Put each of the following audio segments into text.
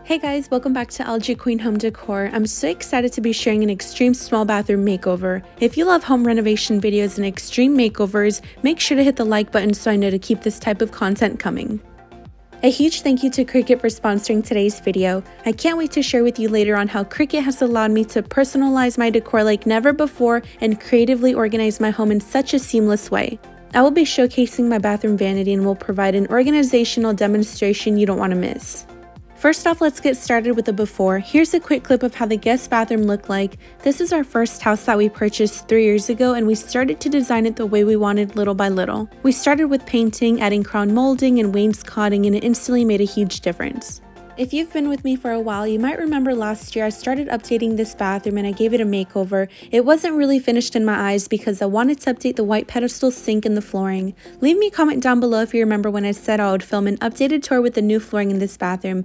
Hey guys, welcome back to LGQUEEN Home Decor. I'm so excited to be sharing an extreme small bathroom makeover. If you love home renovation videos and extreme makeovers, make sure to hit the like button so I know to keep this type of content coming. A huge thank you to Cricut for sponsoring today's video. I can't wait to share with you later on how Cricut has allowed me to personalize my decor like never before and creatively organize my home in such a seamless way. I will be showcasing my bathroom vanity and will provide an organizational demonstration you don't want to miss. First off, let's get started with the before. Here's a quick clip of how the guest bathroom looked like. This is our first house that we purchased 3 years ago, and we started to design it the way we wanted little by little. We started with painting, adding crown molding and wainscoting, and it instantly made a huge difference. If you've been with me for a while, you might remember last year I started updating this bathroom and I gave it a makeover. It wasn't really finished in my eyes because I wanted to update the white pedestal sink and the flooring. Leave me a comment down below if you remember when I said I would film an updated tour with the new flooring in this bathroom.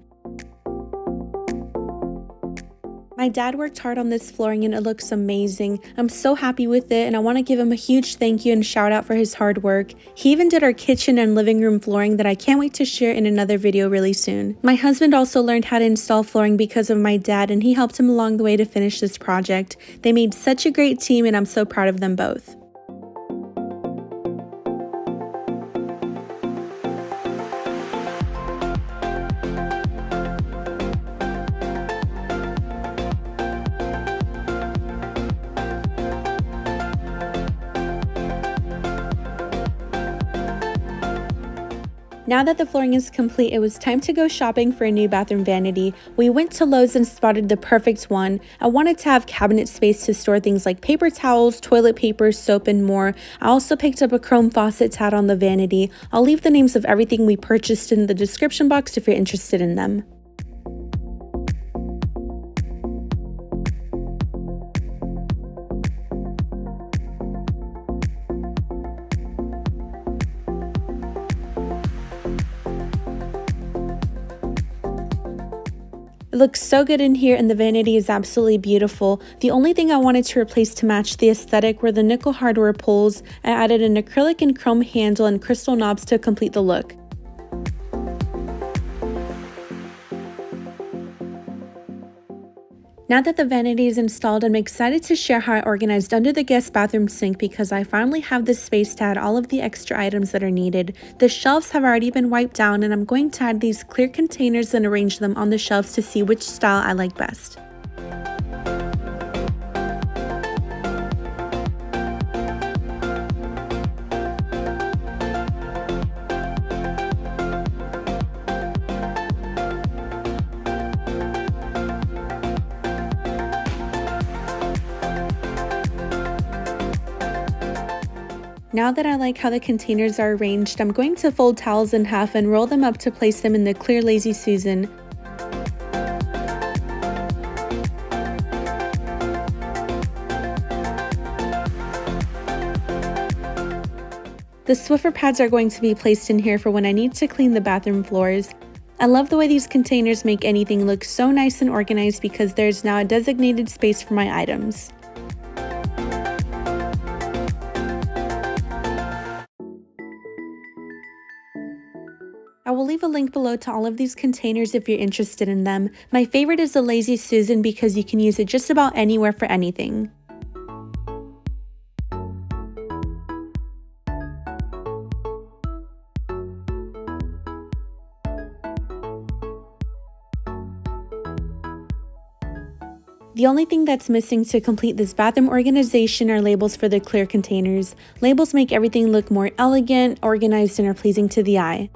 My dad worked hard on this flooring and it looks amazing. I'm so happy with it and I want to give him a huge thank you and shout out for his hard work. He even did our kitchen and living room flooring that I can't wait to share in another video really soon. My husband also learned how to install flooring because of my dad and he helped him along the way to finish this project. They made such a great team and I'm so proud of them both. Now that the flooring is complete, it was time to go shopping for a new bathroom vanity. We went to Lowe's and spotted the perfect one. I wanted to have cabinet space to store things like paper towels, toilet paper, soap, and more. I also picked up a chrome faucet to add on the vanity. I'll leave the names of everything we purchased in the description box if you're interested in them. It looks so good in here and the vanity is absolutely beautiful. The only thing I wanted to replace to match the aesthetic were the nickel hardware pulls. I added an acrylic and chrome handle and crystal knobs to complete the look. Now that the vanity is installed, I'm excited to share how I organized under the guest bathroom sink because I finally have the space to add all of the extra items that are needed. The shelves have already been wiped down and I'm going to add these clear containers and arrange them on the shelves to see which style I like best. Now that I like how the containers are arranged, I'm going to fold towels in half and roll them up to place them in the clear Lazy Susan. The Swiffer pads are going to be placed in here for when I need to clean the bathroom floors. I love the way these containers make anything look so nice and organized because there's now a designated space for my items. I will leave a link below to all of these containers if you're interested in them. My favorite is the Lazy Susan because you can use it just about anywhere for anything. The only thing that's missing to complete this bathroom organization are labels for the clear containers. Labels make everything look more elegant, organized, and are pleasing to the eye.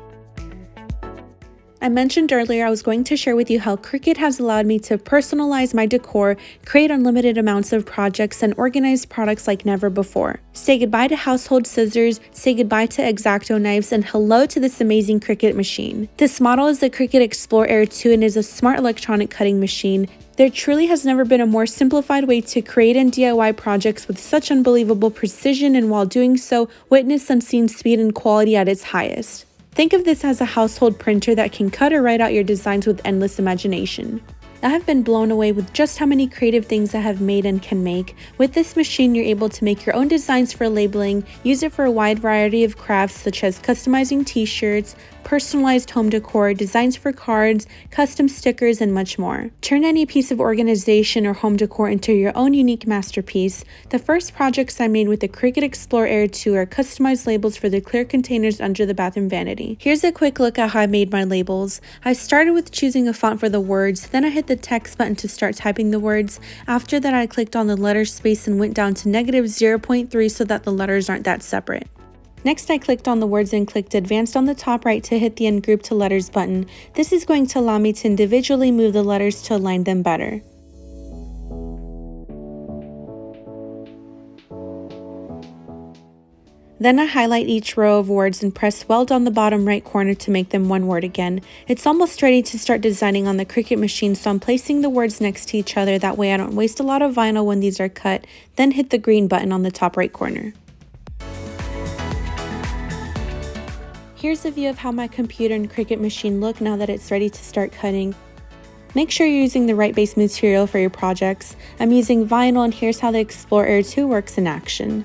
I mentioned earlier I was going to share with you how Cricut has allowed me to personalize my decor, create unlimited amounts of projects, and organize products like never before. Say goodbye to household scissors, say goodbye to X-Acto knives, and hello to this amazing Cricut machine. This model is the Cricut Explore Air 2 and is a smart electronic cutting machine. There truly has never been a more simplified way to create and DIY projects with such unbelievable precision, and while doing so, witness unseen speed and quality at its highest. Think of this as a household printer that can cut or write out your designs with endless imagination. I have been blown away with just how many creative things I have made and can make. With this machine, you're able to make your own designs for labeling, use it for a wide variety of crafts such as customizing t-shirts, personalized home decor, designs for cards, custom stickers, and much more. Turn any piece of organization or home decor into your own unique masterpiece. The first projects I made with the Cricut Explore Air 2 are customized labels for the clear containers under the bathroom vanity. Here's a quick look at how I made my labels. I started with choosing a font for the words, then I hit the text button to start typing the words. After that, I clicked on the letter space and went down to -0.3 so that the letters aren't that separate. Next, I clicked on the words and clicked Advanced on the top right to hit the Ungroup to Letters button. This is going to allow me to individually move the letters to align them better. Then I highlight each row of words and press Weld on the bottom right corner to make them one word again. It's almost ready to start designing on the Cricut machine, so I'm placing the words next to each other, that way I don't waste a lot of vinyl when these are cut. Then hit the green button on the top right corner. Here's a view of how my computer and Cricut machine look now that it's ready to start cutting. Make sure you're using the right base material for your projects. I'm using vinyl, and here's how the Explore Air 2 works in action.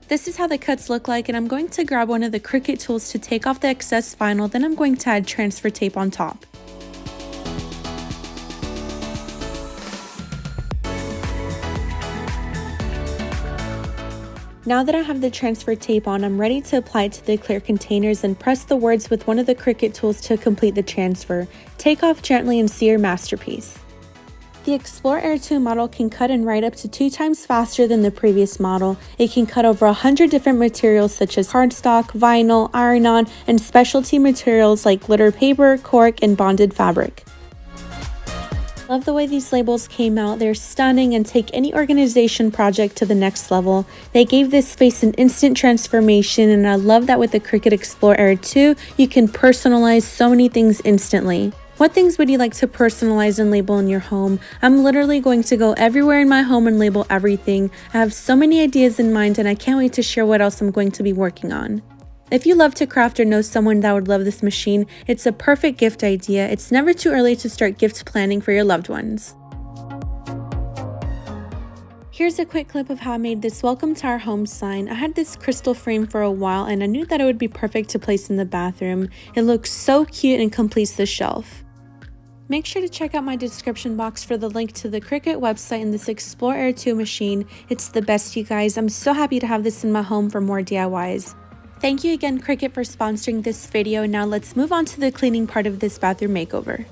This is how the cuts look like, and I'm going to grab one of the Cricut tools to take off the excess vinyl, then I'm going to add transfer tape on top. Now that I have the transfer tape on, I'm ready to apply it to the clear containers and press the words with one of the Cricut tools to complete the transfer. Take off gently and see your masterpiece. The Explore Air 2 model can cut and write up to 2 times faster than the previous model. It can cut over 100 different materials such as cardstock, vinyl, iron-on, and specialty materials like glitter paper, cork, and bonded fabric. Love the way these labels came out. They're stunning and take any organization project to the next level. They gave this space an instant transformation, and I love that with the Cricut Explore Air 2, you can personalize so many things instantly. What things would you like to personalize and label in your home? I'm literally going to go everywhere in my home and label everything. I have so many ideas in mind, and I can't wait to share what else I'm going to be working on. If you love to craft or know someone that would love this machine, it's a perfect gift idea. It's never too early to start gift planning for your loved ones. Here's a quick clip of how I made this Welcome to Our Home sign. I had this crystal frame for a while, and I knew that it would be perfect to place in the bathroom. It looks so cute and completes the shelf. Make sure to check out my description box for the link to the Cricut website and this Explore Air 2 machine. It's the best, you guys. I'm so happy to have this in my home for more DIYs. Thank you again, Cricut, for sponsoring this video. Now let's move on to the cleaning part of this bathroom makeover.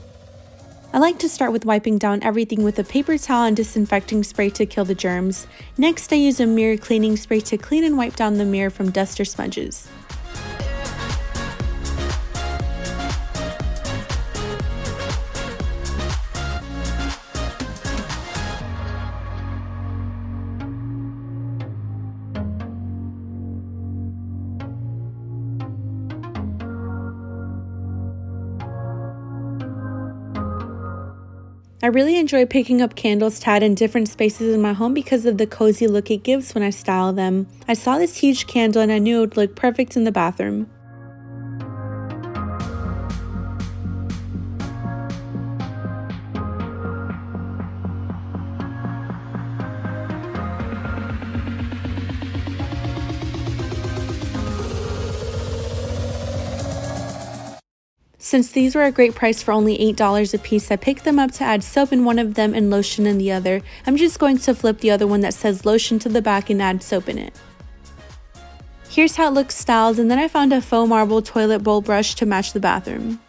I like to start with wiping down everything with a paper towel and disinfecting spray to kill the germs. Next, I use a mirror cleaning spray to clean and wipe down the mirror from dust or smudges. I really enjoy picking up candles to add in different spaces in my home because of the cozy look it gives when I style them. I saw this huge candle and I knew it would look perfect in the bathroom. Since these were a great price for only $8 a piece, I picked them up to add soap in one of them and lotion in the other. I'm just going to flip the other one that says lotion to the back and add soap in it. Here's how it looks styled, and then I found a faux marble toilet bowl brush to match the bathroom.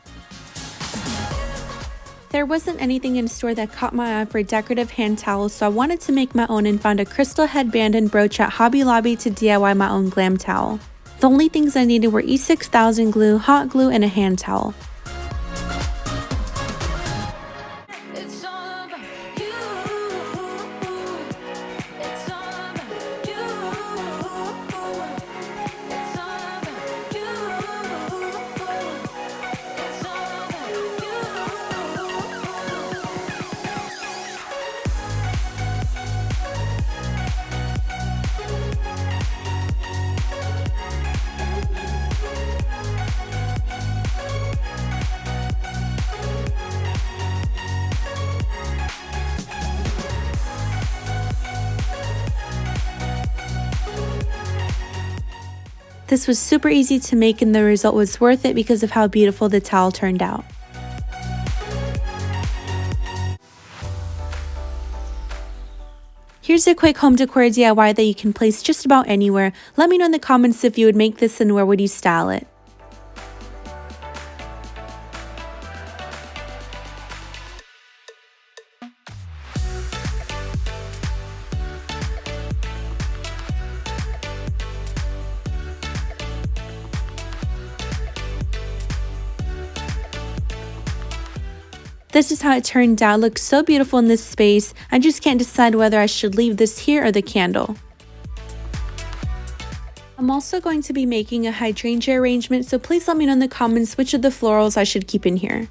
There wasn't anything in store that caught my eye for decorative hand towels, so I wanted to make my own and found a crystal headband and brooch at Hobby Lobby to DIY my own glam towel. The only things I needed were E6000 glue, hot glue, and a hand towel. This was super easy to make and the result was worth it because of how beautiful the towel turned out. Here's a quick home decor DIY that you can place just about anywhere. Let me know in the comments if you would make this and where would you style it. This is how it turned out. It looks so beautiful in this space. I just can't decide whether I should leave this here or the candle. I'm also going to be making a hydrangea arrangement, so please let me know in the comments which of the florals I should keep in here.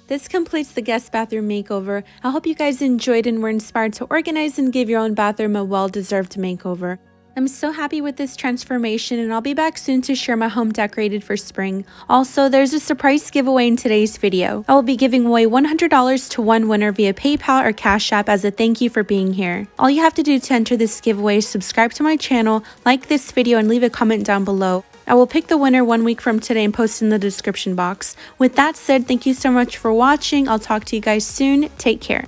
This completes the guest bathroom makeover. I hope you guys enjoyed and were inspired to organize and give your own bathroom a well-deserved makeover. I'm so happy with this transformation and I'll be back soon to share my home decorated for spring. Also, there's a surprise giveaway in today's video. I will be giving away $100 to one winner via PayPal or Cash App as a thank you for being here. All you have to do to enter this giveaway is subscribe to my channel, like this video, and leave a comment down below. I will pick the winner 1 week from today and post in the description box. With that said, thank you so much for watching. I'll talk to you guys soon. Take care.